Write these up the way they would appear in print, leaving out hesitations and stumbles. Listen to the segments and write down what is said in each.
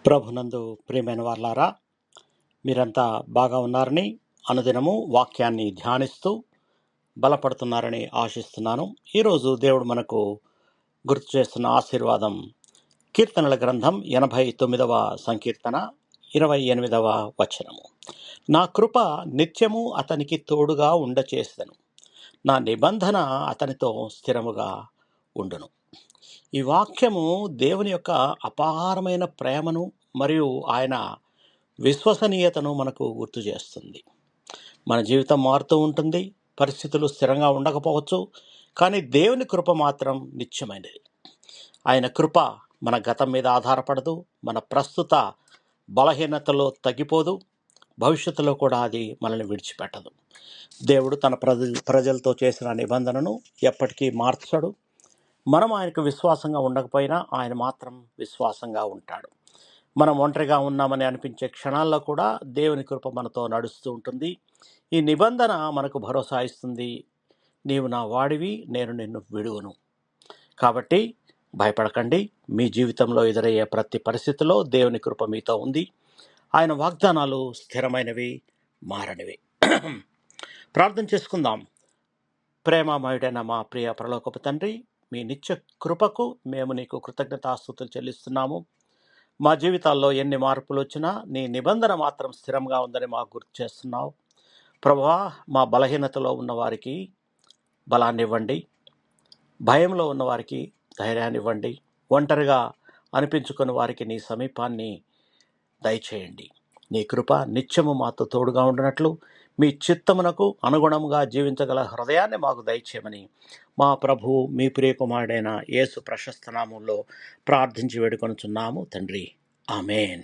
ప్రభునందు ప్రియమైన వాళ్ళారా, మీరంతా బాగా ఉన్నారని, అనుదినము వాక్యాన్ని ధ్యానిస్తూ బలపడుతున్నారని ఆశిస్తున్నాను. ఈరోజు దేవుడు మనకు గుర్తు చేస్తున్న ఆశీర్వాదం కీర్తనల గ్రంథం 89వ సంకీర్తన 28వ వచనము. నా కృప నిత్యము అతనికి తోడుగా ఉండచేసెదను, నా నిబంధన అతనితో స్థిరముగా ఉండును. ఈ వాక్యము దేవుని యొక్క అపారమైన ప్రేమను మరియు ఆయన విశ్వసనీయతను మనకు గుర్తు చేస్తుంది. మన జీవితం మారుతూ ఉంటుంది, పరిస్థితులు స్థిరంగా ఉండకపోవచ్చు, కానీ దేవుని కృప మాత్రం నిత్యమైనది. ఆయన కృప మన గతం మీద ఆధారపడదు, మన ప్రస్తుత బలహీనతలో తగ్గిపోదు, భవిష్యత్తులో కూడా అది మనల్ని విడిచిపెట్టదు. దేవుడు తన ప్రజలతో చేసిన నిబంధనను ఎప్పటికీ మార్చడు. మనం ఆయనకు విశ్వాసంగా ఉండకపోయినా ఆయన మాత్రం విశ్వాసంగా ఉంటాడు. మనం ఒంటరిగా ఉన్నామని అనిపించే క్షణాల్లో కూడా దేవుని కృప మనతో నడుస్తూ ఉంటుంది. ఈ నిబంధన మనకు భరోసా ఇస్తుంది, నీవు నా వాడివి, నేను నిన్ను విడువను. కాబట్టి భయపడకండి. మీ జీవితంలో ఎదురయ్యే ప్రతి పరిస్థితిలో దేవుని కృప మీతో ఉంది. ఆయన వాగ్దానాలు స్థిరమైనవి, మారనివి. ప్రార్థన చేసుకుందాం. ప్రేమమయుడైన మా ప్రియ పరలోకపు తండ్రి, మీ నిత్య కృపకు మేము నీకు కృతజ్ఞతాస్తుతులు చెల్లిస్తున్నాము. మా జీవితాల్లో ఎన్ని మార్పులు వచ్చినా నీ నిబంధన మాత్రం స్థిరంగా ఉందని మాకు గుర్తు చేస్తున్నావు. ప్రభువా, మా బలహీనతలో ఉన్నవారికి బలాన్ని ఇవ్వండి, భయంలో ఉన్నవారికి ధైర్యాన్ని ఇవ్వండి, ఒంటరిగా అనిపించుకున్న వారికి నీ సమీపాన్ని దయచేయండి. నీ కృప నిత్యము మాతో తోడుగా ఉండినట్లు మీ చిత్తమునకు అనుగుణముగా జీవించగల హృదయాన్ని మాకు దయచేయమని మా ప్రభువు మీ ప్రియకుమారుడైన యేసు ప్రశస్త నామములో ప్రార్థించి వేడుకొనుచున్నాము తండ్రి. ఆమేన్.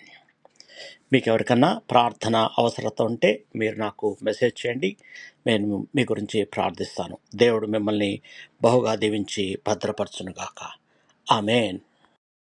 మీకు ఎవరికన్నా ప్రార్థన అవసరత ఉంటే మీరు నాకు మెసేజ్ చేయండి, నేను మీ గురించి ప్రార్థిస్తాను. దేవుడు మిమ్మల్ని బహుగా దీవించి భద్రపరచునుగాక. ఆమేన్.